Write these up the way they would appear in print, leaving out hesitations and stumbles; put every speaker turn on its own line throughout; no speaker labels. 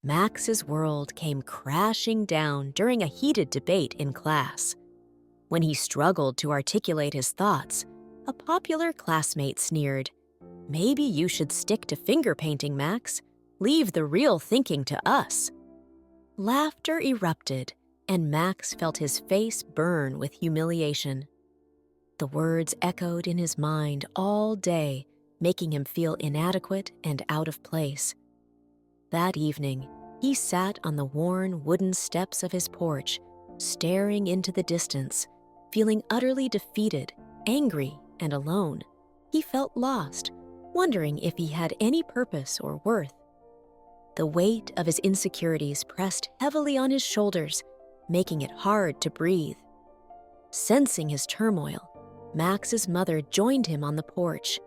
Max's world came crashing down during a heated debate in class. When he struggled to articulate his thoughts, a popular classmate sneered, "Maybe you should stick to finger painting, Max. Leave the real thinking to us." Laughter erupted, and Max felt his face burn with humiliation. The words echoed in his mind all day, making him feel inadequate and out of place. That evening, he sat on the worn wooden steps of his porch, staring into the distance, feeling utterly defeated, angry, and alone. He felt lost, wondering if he had any purpose or worth. The weight of his insecurities pressed heavily on his shoulders, making it hard to breathe. Sensing his turmoil, Max's mother joined him on the porch.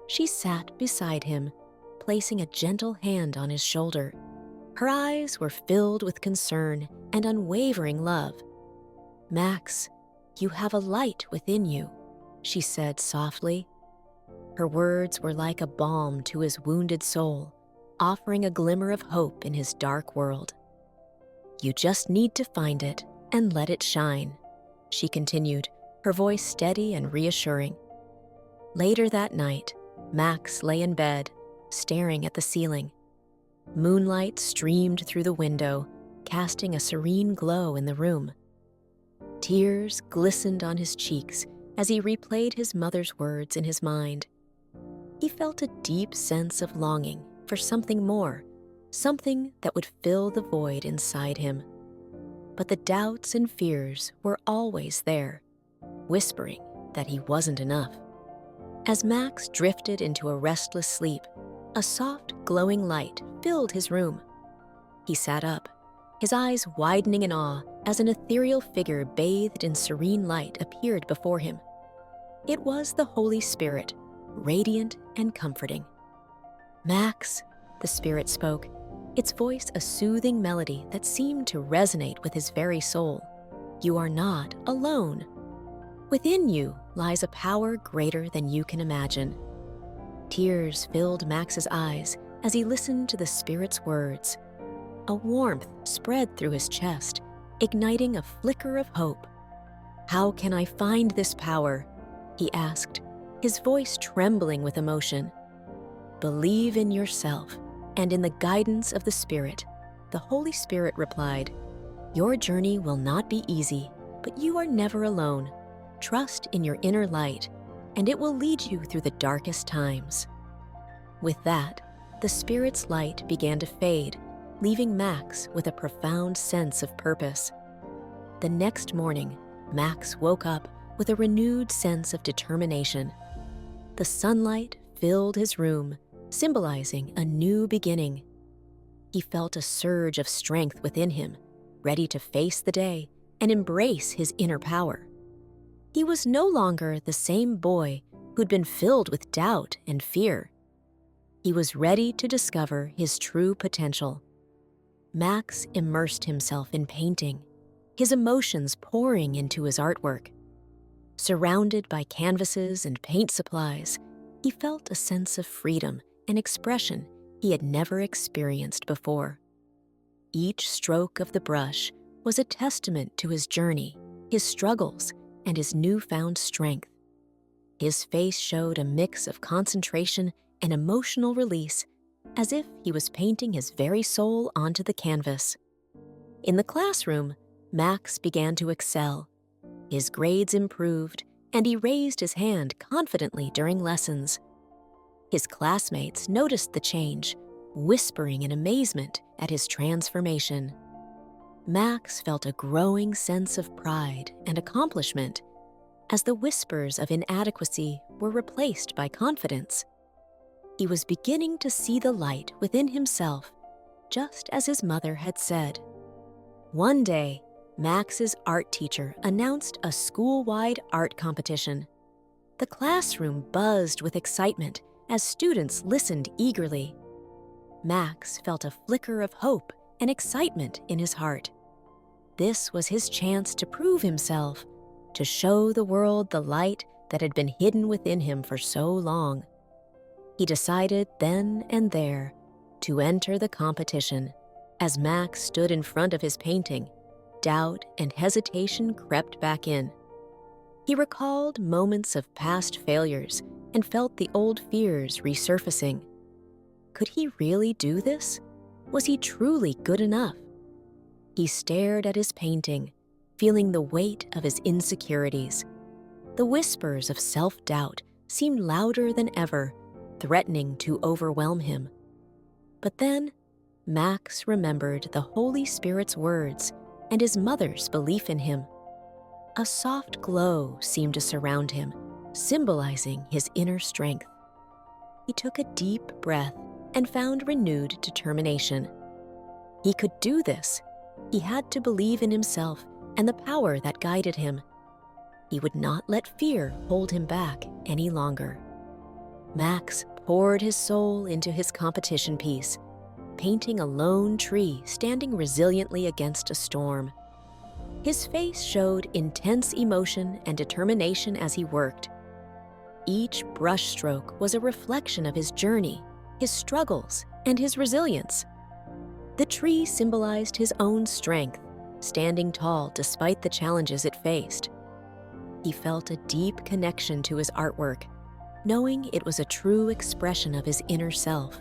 She sat beside him, placing a gentle hand on his shoulder. Her eyes were filled with concern and unwavering love. "Max, you have a light within you," she said softly. Her words were like a balm to his wounded soul, offering a glimmer of hope in his dark world. "You just need to find it and let it shine," she continued, her voice steady and reassuring. Later that night, Max lay in bed, staring at the ceiling. Moonlight streamed through the window, casting a serene glow in the room. Tears glistened on his cheeks as he replayed his mother's words in his mind. He felt a deep sense of longing for something more, something that would fill the void inside him. But the doubts and fears were always there, whispering that he wasn't enough. As Max drifted into a restless sleep, a soft, glowing light filled his room. He sat up, his eyes widening in awe as an ethereal figure bathed in serene light appeared before him. It was the Holy Spirit, radiant and comforting. "Max," the Spirit spoke, its voice a soothing melody that seemed to resonate with his very soul. "You are not alone. Within you lies a power greater than you can imagine." Tears filled Max's eyes as he listened to the Spirit's words. A warmth spread through his chest, igniting a flicker of hope. "How can I find this power?" he asked, his voice trembling with emotion. "Believe in yourself and in the guidance of the Spirit," the Holy Spirit replied. "Your journey will not be easy, but you are never alone. Trust in your inner light, and it will lead you through the darkest times." With that, the Spirit's light began to fade, leaving Max with a profound sense of purpose. The next morning, Max woke up with a renewed sense of determination. The sunlight filled his room, symbolizing a new beginning. He felt a surge of strength within him, ready to face the day and embrace his inner power. He was no longer the same boy who'd been filled with doubt and fear. He was ready to discover his true potential. Max immersed himself in painting, his emotions pouring into his artwork. Surrounded by canvases and paint supplies, he felt a sense of freedom and expression he had never experienced before. Each stroke of the brush was a testament to his journey, his struggles, and his newfound strength. His face showed a mix of concentration and emotional release, as if he was painting his very soul onto the canvas. In the classroom, Max began to excel. His grades improved, and he raised his hand confidently during lessons. His classmates noticed the change, whispering in amazement at his transformation. Max felt a growing sense of pride and accomplishment as the whispers of inadequacy were replaced by confidence. He was beginning to see the light within himself, just as his mother had said. One day, Max's art teacher announced a school-wide art competition. The classroom buzzed with excitement as students listened eagerly. Max felt a flicker of hope and excitement in his heart. This was his chance to prove himself, to show the world the light that had been hidden within him for so long. He decided then and there to enter the competition. As Max stood in front of his painting, doubt and hesitation crept back in. He recalled moments of past failures and felt the old fears resurfacing. Could he really do this? Was he truly good enough? He stared at his painting, feeling the weight of his insecurities. The whispers of self-doubt seemed louder than ever, threatening to overwhelm him. But then, Max remembered the Holy Spirit's words and his mother's belief in him. A soft glow seemed to surround him, symbolizing his inner strength. He took a deep breath and found renewed determination. He could do this. He had to believe in himself and the power that guided him. He would not let fear hold him back any longer. Max poured his soul into his competition piece, painting a lone tree standing resiliently against a storm. His face showed intense emotion and determination as he worked. Each brushstroke was a reflection of his journey, his struggles, and his resilience. The tree symbolized his own strength, standing tall despite the challenges it faced. He felt a deep connection to his artwork, knowing it was a true expression of his inner self.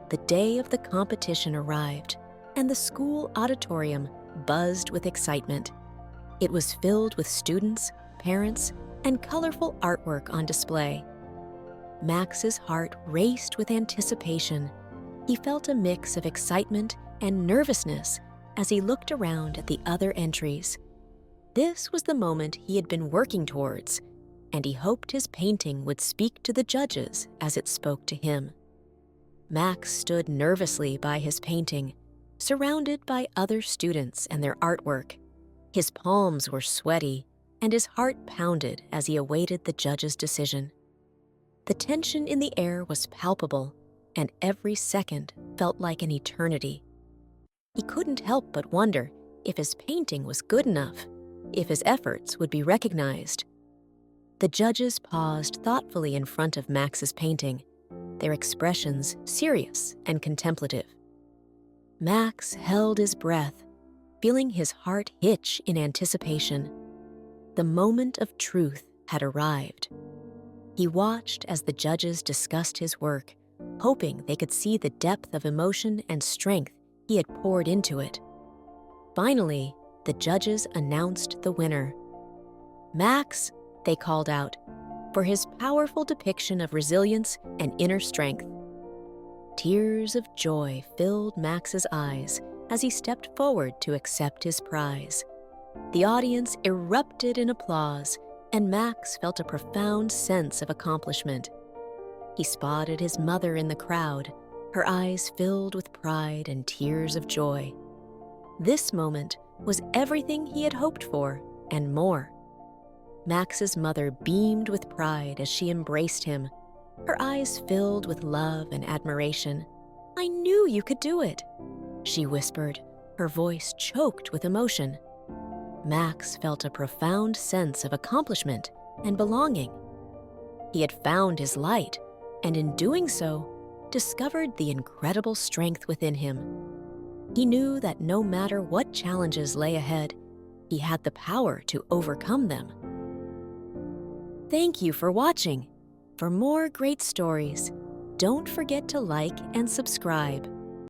The day of the competition arrived, and the school auditorium buzzed with excitement. It was filled with students, parents, and colorful artwork on display. Max's heart raced with anticipation. He felt a mix of excitement and nervousness as he looked around at the other entries. This was the moment he had been working towards, and he hoped his painting would speak to the judges as it spoke to him. Max stood nervously by his painting, surrounded by other students and their artwork. His palms were sweaty, and his heart pounded as he awaited the judge's decision. The tension in the air was palpable, and every second felt like an eternity. He couldn't help but wonder if his painting was good enough, if his efforts would be recognized. The judges paused thoughtfully in front of Max's painting, their expressions serious and contemplative. Max held his breath, feeling his heart hitch in anticipation. The moment of truth had arrived. He watched as the judges discussed his work, hoping they could see the depth of emotion and strength he had poured into it. Finally, the judges announced the winner. "Max," they called out, for his powerful depiction of resilience and inner strength. Tears of joy filled Max's eyes as he stepped forward to accept his prize. The audience erupted in applause, and Max felt a profound sense of accomplishment. He spotted his mother in the crowd, her eyes filled with pride and tears of joy. This moment was everything he had hoped for and more. Max's mother beamed with pride as she embraced him, her eyes filled with love and admiration. "I knew you could do it," she whispered, her voice choked with emotion. Max felt a profound sense of accomplishment and belonging. He had found his light, and in doing so, discovered the incredible strength within him. He knew that no matter what challenges lay ahead, he had the power to overcome them. Thank you for watching. For more great stories, don't forget to like and subscribe.